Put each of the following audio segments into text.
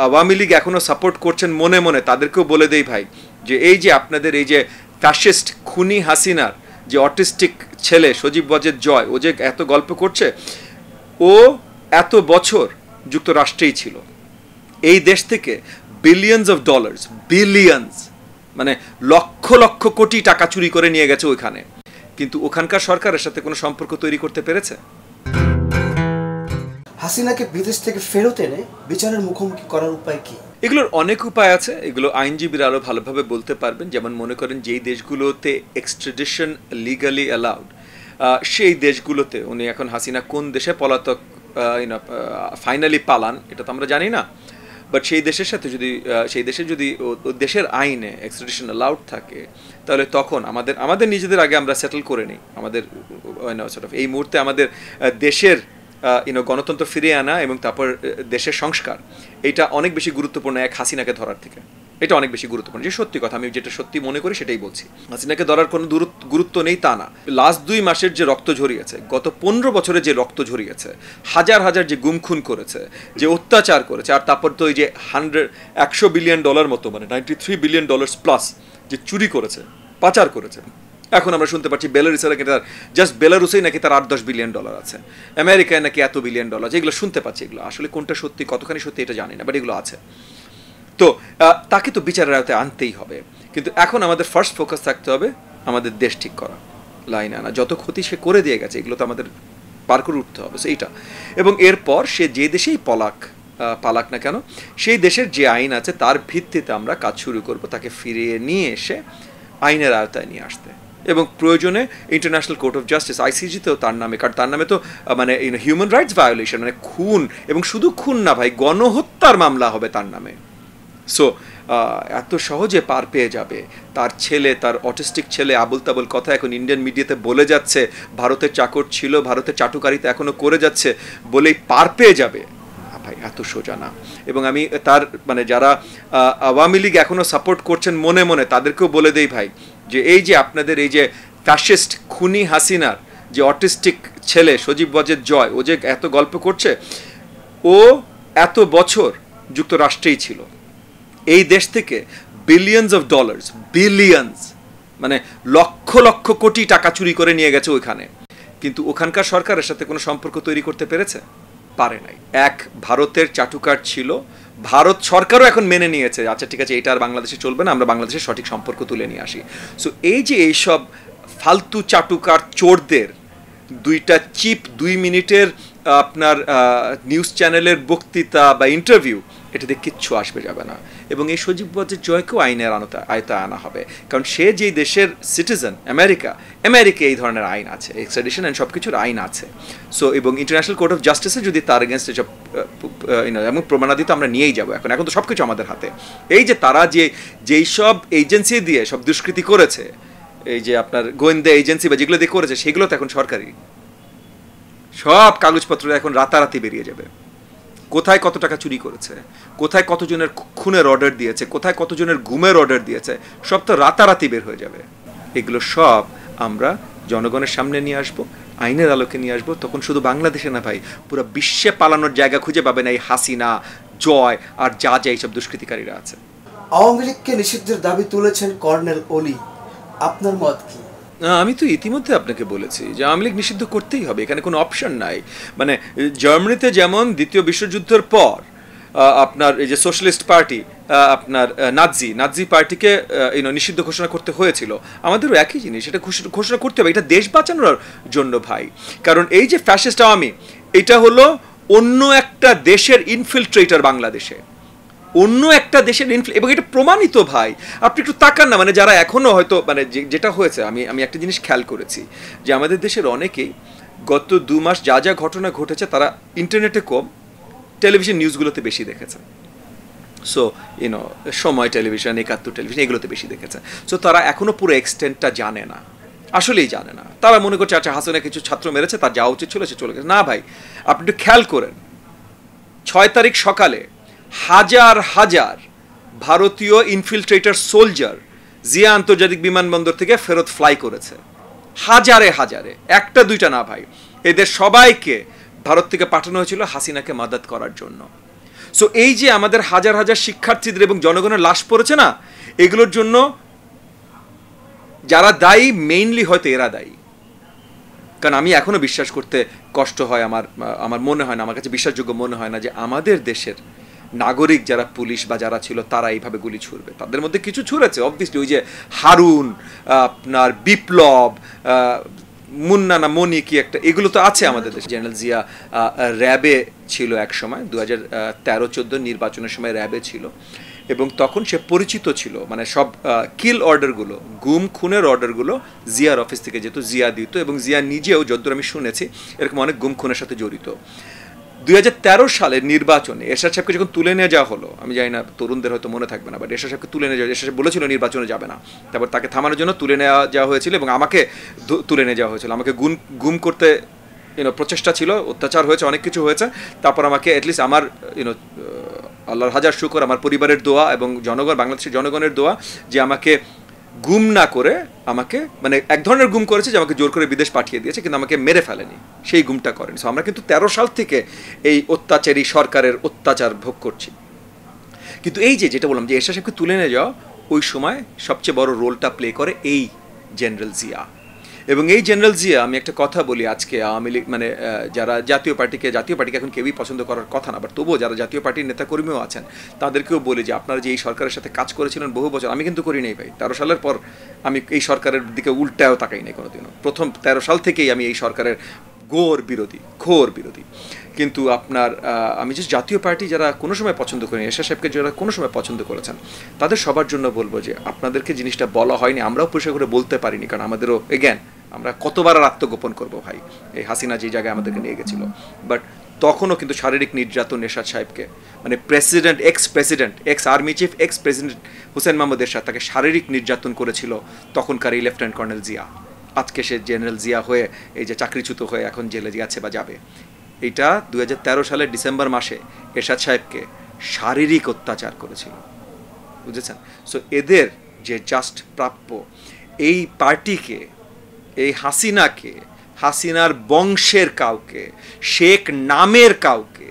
আওয়ামী লীগ এখনো সাপোর্ট করছেন মনে মনে তাদেরকেও বলে দেই ভাই যে এই যে আপনাদের এই যে ফ্যাসিস্ট খুনি হাসিনার যে অটিস্টিক ছেলে সজীব ওয়াজেদ জয় ও যে এত গল্প করছে, ও এত বছর যুক্তরাষ্ট্রেই ছিল। এই দেশ থেকে বিলিয়নস অফ ডলার্স, বিলিয়নস মানে লক্ষ লক্ষ কোটি টাকা চুরি করে নিয়ে গেছে ওইখানে, কিন্তু ওখানকার সরকারের সাথে কোনো সম্পর্ক তৈরি করতে পেরেছে? হাসিনাকে বিদেশ থেকে ফেরত এনে বিচারের মুখোমুখি করার উপায় কি? এগুলোর অনেক উপায় আছে, এগুলো আইনজীবীরা আরও ভালোভাবে বলতে পারবেন। যেমন মনে করেন যেই দেশগুলোতে এক্সট্রাডিশন লিগালি অ্যালাউড, সেই দেশগুলোতে উনি এখন হাসিনা কোন দেশে পলাতক ফাইনালি পালান এটা তো আমরা জানি না, বাট সেই দেশের সাথে যদি সেই দেশে যদি দেশের আইনে এক্সট্রাডিশন অ্যালাউড থাকে, তাহলে তখন আমাদের নিজেদের আগে আমরা সেটেল করে নিই আমাদের এই মুহূর্তে আমাদের দেশের গণতন্ত্র ফিরিয়ে আনা এবং তারপর দেশের সংস্কার, এটা অনেক বেশি গুরুত্বপূর্ণ এক হাসিনাকে ধরার থেকে। এটা অনেক বেশি গুরুত্বপূর্ণ, যে সত্যি কথা, আমি যেটা সত্যি মনে করি সেটাই বলছি। হাসিনাকে ধরার কোনো গুরুত্ব নেই তা না। লাস্ট 2 মাসের যে রক্ত ঝরিয়েছে, গত 15 বছরে যে রক্ত ঝরিয়েছে, হাজার হাজার যে গুম খুন করেছে, যে অত্যাচার করেছে, আর তারপর তো এই যে 100 বিলিয়ন ডলার মতো মানে $93 বিলিয়ন প্লাস যে চুরি করেছে, পাচার করেছে। এখন আমরা শুনতে পাচ্ছি বেলারুসে নাকি তার জাস্ট বেলারুসেই নাকি তার $8-10 বিলিয়ন আছে, আমেরিকায় নাকি এত বিলিয়ন ডলার, যেগুলো শুনতে পাচ্ছি, এগুলো আসলে কোনটা সত্যি কতখানি সত্যি এটা জানি না, বাট এগুলো আছে। তো তাকে তো বিচারের আওতায় আনতেই হবে, কিন্তু এখন আমাদের ফার্স্ট ফোকাস থাকতে হবে আমাদের দেশ ঠিক করা, লাইনে আনা। যত ক্ষতি সে করে দিয়ে গেছে এগুলো তো আমাদের পার করে উঠতে হবে সেইটা, এবং এরপর সে যে দেশেই পালাক না কেন, সেই দেশের যে আইন আছে তার ভিত্তিতে আমরা কাজ শুরু করব, তাকে ফিরিয়ে নিয়ে এসে আইনের আওতায় নিয়ে আসতে, এবং প্রয়োজনে ইন্টারন্যাশনাল কোর্ট অফ জাস্টিস আইসিজিতেও তার নামে, কারণ তার নামে তো মানে হিউম্যান রাইটস ভায়োলেশন, মানে খুন, এবং শুধু খুন না ভাই, গণহত্যার মামলা হবে তার নামে। সো এত সহজে পার পেয়ে যাবে তার ছেলে, তার অটিস্টিক ছেলে আবুল তাবুল কথা এখন ইন্ডিয়ান মিডিয়াতে বলে যাচ্ছে, ভারতের চাকর ছিল, ভারতের চাটুকারিতা এখনো করে যাচ্ছে বলেই পার পেয়ে যাবে, ভাই এত সোজা না। এবং আমি তার মানে যারা আওয়ামী লীগ এখনো সাপোর্ট করছেন মনে মনে তাদেরকেও বলে দেই ভাই যে এই যে আপনাদের এই যে ফ্যাসিস্ট খুনি হাসিনার যে অটিস্টিক ছেলে সজীব ওয়াজেদ জয় ও যে এত গল্প করছে, ও এত বছর যুক্তরাষ্ট্রেই ছিল। এই দেশ থেকে বিলিয়নস অফ ডলার্স, বিলিয়নস মানে লক্ষ লক্ষ কোটি টাকা চুরি করে নিয়ে গেছে ওইখানে, কিন্তু ওখানকার সরকারের সাথে কোনো সম্পর্ক তৈরি করতে পেরেছে? পারে নাই। এক ভারতের চাটুকার ছিল, ভারত সরকারও এখন মেনে নিয়েছে, আচ্ছা ঠিক আছে এটা আর বাংলাদেশে চলবে না, আমরা বাংলাদেশের সঠিক সম্পর্ক তুলে নিয়ে আসি। সো এই যে এইসব ফালতু চাটুকার চোরদের 2টা চিপ 2 মিনিটের আপনার নিউজ চ্যানেলের বক্তৃতা বা ইন্টারভিউ, এটাতে কিচ্ছু আসবে যাবে না। এবং এই সজীব ওয়াজেদ জয়কেও আইনের আয়তায় আনা হবে, কারণ সে যেই দেশের সিটিজেন, আমেরিকা এই ধরনের আইন আছে, এক্সট্রাডিশন অ্যান্ড সব কিছুর আইন আছে। সো এবং ইন্টারন্যাশনাল কোর্ট অফ জাস্টিসে যদি তার এগেনস্ট এসব এমন প্রমাণাদি তো আমরা নিয়েই যাবো, এখন তো সব কিছু আমাদের হাতে। এই যে তারা যেই সব এজেন্সি দিয়ে সব দুষ্কৃতি করেছে, এই যে আপনার গোয়েন্দা এজেন্সি বা যেগুলো দিয়ে করেছে, সেগুলো তো এখন সরকারি, সব কাগজপত্র এখন রাতারাতি বেরিয়ে যাবে। কোথায় কত টাকা চুরি করেছে, কোথায় কতজনের খুনের অর্ডার দিয়েছে, কোথায় কতজনের গুমের অর্ডার দিয়েছে, সব তো রাতারাতি বের হয়ে যাবে। এগুলো সব আমরা জনগণের সামনে নিয়ে আসবো, আইনের আলোকে নিয়ে আসবো। তখন শুধু বাংলাদেশে না ভাই, পুরো বিশ্বে পালানোর জায়গা খুঁজে পাবে না এই হাসিনা, জয় আর যা এইসব দুষ্কৃতিকারীরা আছে। আওয়ামী লীগকে নিষিদ্ধের দাবি তুলেছেন কর্নেল অলি, আপনার মত কি? আমি তো ইতিমধ্যে আপনাকে বলেছি যে আওয়ামী লীগ নিষিদ্ধ করতেই হবে, এখানে কোনো অপশন নাই। মানে জার্মানিতে যেমন দ্বিতীয় বিশ্বযুদ্ধের পর আপনার এই যে সোশ্যালিস্ট পার্টি, আপনার নাৎজি পার্টিকে নিষিদ্ধ ঘোষণা করতে হয়েছিল, আমাদেরও একই জিনিস, এটা ঘোষণা করতে হবে, এটা দেশ বাঁচানোর জন্য ভাই। কারণ এই যে ফ্যাসিস্ট আওয়ামী, এটা হলো অন্য একটা দেশের ইনফিলট্রেটর বাংলাদেশে, অন্য একটা দেশের এবং এটা প্রমাণিত ভাই। আপনি একটু তাকান না, মানে যারা এখনো হয়তো মানে যেটা হয়েছে, আমি একটা জিনিস খেয়াল করেছি যে আমাদের দেশের অনেকেই গত 2 মাস যা ঘটনা ঘটেছে তারা ইন্টারনেটে কম, টেলিভিশন নিউজগুলোতে বেশি দেখেছে। সো সময় টেলিভিশন, 71 টেলিভিশন, এগুলোতে বেশি দেখেছে। সো তারা এখনো পুরো এক্সটেন্টটা জানে না, আসলেই জানে না। তারা মনে করছে আচ্ছা হাসিনা কিছু ছাত্র মেরেছে, তার যাওয়া উচিত ছিল, সে চলে গেছে। না ভাই, আপনি একটু খেয়াল করেন, 6 তারিখ সকালে হাজার হাজার ভারতীয় ইনফিলট্রেটর সোলজার জিয়া আন্তর্জাতিক বিমানবন্দর থেকে ফেরত ফ্লাই করেছে, হাজারে হাজারে, একটা দুইটা না ভাই। এদের সবাইকে ভারত থেকে পাঠানো হয়েছিল হাসিনাকে মাদত করার জন্য। সো এই যে আমাদের হাজার হাজার শিক্ষার্থীদের এবং জনগণের লাশ পড়েছে না, এগুলোর জন্য যারা দায়ী মেইনলি হয়তো এরা দায়ী। কারণ আমি এখনো বিশ্বাস করতে কষ্ট হয়, আমার মনে হয় না, আমার কাছে বিশ্বাসযোগ্য মনে হয় না যে আমাদের দেশের নাগরিক যারা পুলিশ বা যারা ছিল তারা এইভাবে গুলি ছুড়বে। তাদের মধ্যে কিছু ছুড়েছে অবভিয়াসলি, ওই যে হারুন, আপনার বিপ্লব, মুন্না না মনি কি একটা, এগুলো তো আছে আমাদের দেশে। জেনারেল জিয়া র্যাবে ছিল এক সময়, 2013-14 নির্বাচনের সময় র্যাবে ছিল, এবং তখন সে পরিচিত ছিল, মানে সব কিল অর্ডারগুলো, গুম খুনের অর্ডারগুলো জিয়ার অফিস থেকে যেহেতু জিয়া দিত, এবং জিয়া নিজেও যতদূর আমি শুনেছি এরকম অনেক গুম খুনের সাথে জড়িত। 2013 সালের নির্বাচনে এরশাদ সাহেবকে যখন তুলে নিয়ে যাওয়া হলো, আমি জানি না তরুণদের হয়তো মনে থাকবে না, বাট এরশাদ সাহেবকে তুলে নিয়ে যাওয়া, এরশাদ সাহেব বলেছিল নির্বাচনে যাবে না, তারপর তাকে থামানোর জন্য তুলে নেওয়া যাওয়া হয়েছিল, এবং আমাকে তুলে নিয়ে যাওয়া হয়েছিল। আমাকে গুম করতে প্রচেষ্টা ছিল, অত্যাচার হয়েছে, অনেক কিছু হয়েছে। তারপর আমাকে অ্যাটলিস্ট আমার আল্লাহর হাজার শুকর, আমার পরিবারের দোয়া এবং বাংলাদেশের জনগণের দোয়া যে আমাকে গুম না করে, আমাকে মানে এক ধরনের গুম করেছে যে আমাকে জোর করে বিদেশ পাঠিয়ে দিয়েছে, কিন্তু আমাকে মেরে ফেলেনি, সেই গুমটা করেনি। সো আমরা কিন্তু 13 সাল থেকে এই অত্যাচারী সরকারের অত্যাচার ভোগ করছি। কিন্তু এই যেটা বললাম যে এরশাদ সাহেবকে তুলে নিয়ে যাওয়া, ওই সময় সবচেয়ে বড় রোলটা প্লে করে এই জেনারেল জিয়া। এবং এই জেনারেল জিয়া, আমি একটা কথা বলি, আজকে আওয়ামী লীগ মানে যারা জাতীয় পার্টিকে এখন কেউই পছন্দ করার কথা না, বাট তবুও যারা জাতীয় পার্টির নেতাকর্মীও আছেন তাদেরকেও বলি যে আপনারা যে এই সরকারের সাথে কাজ করেছিলেন বহু বছর, আমি কিন্তু করি নাই ভাই। 13 সালের পর আমি এই সরকারের দিকে উল্টাও তাকাই নাই কোনোদিনও। প্রথম 13 সাল থেকেই আমি এই সরকারের ঘোর বিরোধী। কিন্তু আপনার আমি যে জাতীয় পার্টি যারা কোনো সময় পছন্দ করেনি, এরশাদ সাহেবকে যারা কোনো সময় পছন্দ করেছেন, তাদের সবার জন্য বলবো যে আপনাদেরকে জিনিসটা বলা হয়নি, আমরাও পরিষ্কার করে বলতে পারিনি, কারণ আমাদেরও এগেন আমরা কতবার আর আত্মগোপন করবো ভাই, এই হাসিনা যে জায়গায় আমাদেরকে নিয়ে গেছিল। বাট তখনও কিন্তু শারীরিক নির্যাতন এরশাদ সাহেবকে, মানে ex army chief, ex president Hussain Muhammad Ershad তাকে শারীরিক নির্যাতন করেছিল তখনকার এই লেফটেন্যান্ট কর্নেল জিয়া। আজকে সে জেনারেল জিয়া হয়ে এই যে চাকরিচ্যুত হয়ে এখন জেলে গেছে বা যাবে। এইটা 2013 সালের ডিসেম্বর মাসে এরশাদ সাহেবকে শারীরিক অত্যাচার করেছিল, বুঝেছেন? সো এদের যে জাস্ট প্রাপ্য, এই পার্টিকে, এই হাসিনাকে, হাসিনার বংশের কাউকে, শেখ নামের কাউকে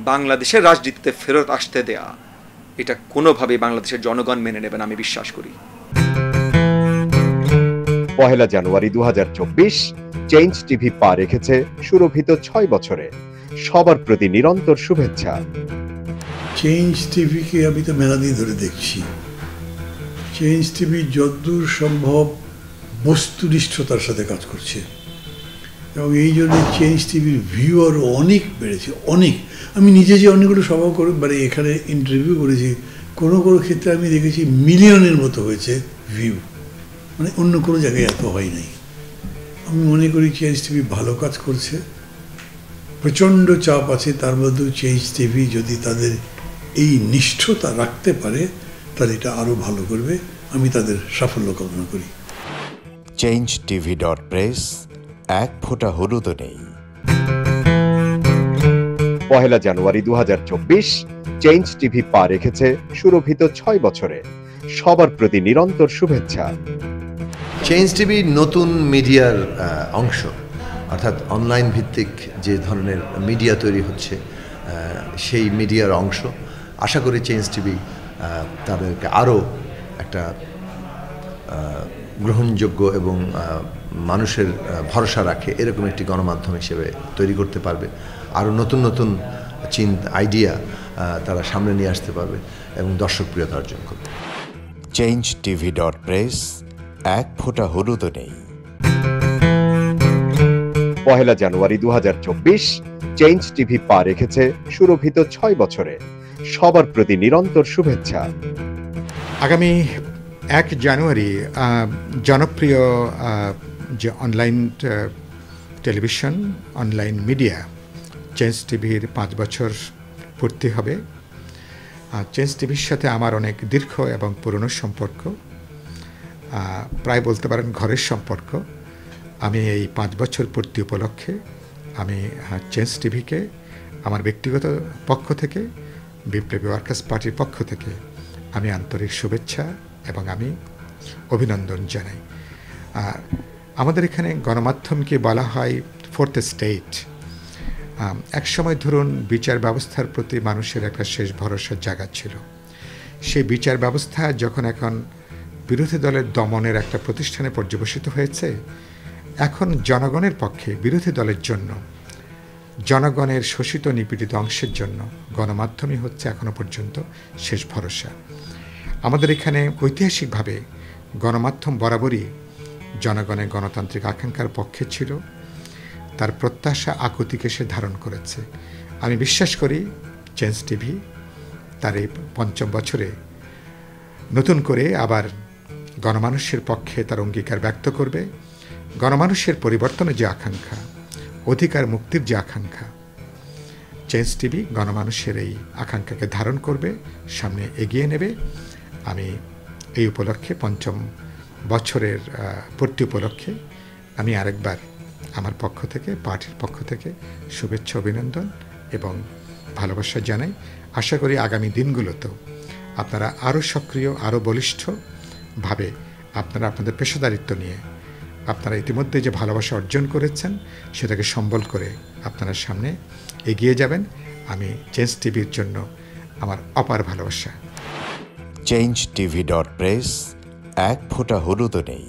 বাংলাদেশের রাজনীতিতে ফেরত আসতে দেয়া, এটা কোনোভাবেই বাংলাদেশের জনগণ মেনে নেবেন আমি বিশ্বাস করি। 1 জানুয়ারি 2024 চেঞ্জ টিভি পা রেখেছে সুরভিত 6 বছরে। সবার প্রতি নিরন্তর শুভেচ্ছা। চেঞ্জ টিভিকে আমি তো মেলা দিন ধরে দেখছি। চেঞ্জ টিভি যতদূর সম্ভব বস্তুনিষ্ঠতার সাথে কাজ করছে, এবং এই জন্য চেঞ্জ টিভির ভিউ আরও অনেক বেড়েছে, অনেক। আমি নিজে যে অনেকগুলো সভা করে মানে এখানে ইন্টারভিউ করেছি, কোনো ক্ষেত্রে আমি দেখেছি মিলিয়নের মতো হয়েছে ভিউ, মানে অন্য কোনো জায়গায় এত হয় নাই। আমি মনে করি চেঞ্জ টিভি ভালো কাজ করছে, প্রচণ্ড চাপ আছে, তার মধ্যেও চেঞ্জ টিভি যদি তাদের এই নিষ্ঠতা রাখতে পারে তাহলে এটা আরও ভালো করবে। আমি তাদের সাফল্য কামনা করি। changetv.press, এক ফোঁটা হলুদও নেই। 1 জানুয়ারি 2024 চেঞ্জ টিভি পা রেখেছে সুরভিত 6 বছরে। সবার প্রতি নিরন্তর শুভেচ্ছা। চেঞ্জ টিভি নতুন মিডিয়ার অংশ, অর্থাৎ অনলাইন ভিত্তিক যে ধরনের মিডিয়া তৈরি হচ্ছে সেই মিডিয়ার অংশ। আশা করি চেঞ্জ টিভি তাদেরকে আরও একটা গ্রহণযোগ্য এবং মানুষের ভরসা রাখে এরকম একটি গণমাধ্যম হিসেবে তৈরি করতে পারবে। আরও নতুন নতুন আইডিয়া তারা সামনে নিয়ে আসতে পারবে এবং দর্শকপ্রিয়তা অর্জন করবে। changetv.press, এক ফোঁটা হলুদও নেই। 1 জানুয়ারি 2024 চেঞ্জ টিভি পা রেখেছে সুরভিত 6 বছরে। সবার প্রতি নিরন্তর শুভেচ্ছা। আগামী 1 জানুয়ারি জনপ্রিয় যে online television, online media change টিভির 5 বছর পূর্তি হবে। চেঞ্জ টিভির সাথে আমার অনেক দীর্ঘ এবং পুরনো সম্পর্ক, প্রায় বলতে পারেন ঘরের সম্পর্ক। আমি এই 5 বছর পূর্তি উপলক্ষে আমি চেঞ্জ টিভিকে আমার ব্যক্তিগত পক্ষ থেকে, বিপ্লবী ওয়ার্কার্স পার্টির পক্ষ থেকে আমি আন্তরিক শুভেচ্ছা এবং আমি অভিনন্দন জানাই। আমাদের এখানে গণমাধ্যমকে বলা হয় 4th স্টেট। একসময় ধরুন বিচার ব্যবস্থার প্রতি মানুষের একটা শেষ ভরসার জায়গা ছিল। সেই বিচার ব্যবস্থা যখন এখন বিরোধী দলের দমনের একটা প্রতিষ্ঠানে পর্যবসিত হয়েছে, এখন জনগণের পক্ষে বিরোধী দলের জন্য, জনগণের শোষিত নিপীড়িত অংশের জন্য গণমাধ্যমই হচ্ছে এখনো পর্যন্ত শেষ ভরসা। আমাদের এখানে ঐতিহাসিকভাবে গণমাধ্যম বরাবরই জনগণের গণতান্ত্রিক আকাঙ্ক্ষার পক্ষে ছিল, তার প্রত্যাশা আকুতিকে সে ধারণ করেছে। আমি বিশ্বাস করি চেঞ্জ টিভি তার এই ৫ম বছরে নতুন করে আবার গণমানুষের পক্ষে তার অঙ্গীকার ব্যক্ত করবে। গণমানুষের পরিবর্তনের যে আকাঙ্ক্ষা, অধিকার মুক্তির যে আকাঙ্ক্ষা, চেঞ্জ টিভি গণমানুষের এই আকাঙ্ক্ষাকে ধারণ করবে, সামনে এগিয়ে নেবে। আমি এই উপলক্ষে ৫ম বছরের পূর্তি উপলক্ষে আমি আরেকবার আমার পক্ষ থেকে, পার্টির পক্ষ থেকে শুভেচ্ছা, অভিনন্দন এবং ভালোবাসা জানাই। আশা করি আগামী দিনগুলোতেও আপনারা আরও সক্রিয়, আরও বলিষ্ঠভাবে আপনারা আপনাদের পেশাদারিত্ব নিয়ে আপনারা ইতিমধ্যে যে ভালোবাসা অর্জন করেছেন সেটাকে সম্বল করে আপনারা সামনে এগিয়ে যাবেন। আমি চেঞ্জ টিভির জন্য আমার অপার ভালোবাসা। চেঞ্জ টিভি.প্রেস, এক ফোঁটা হলুদও নেই।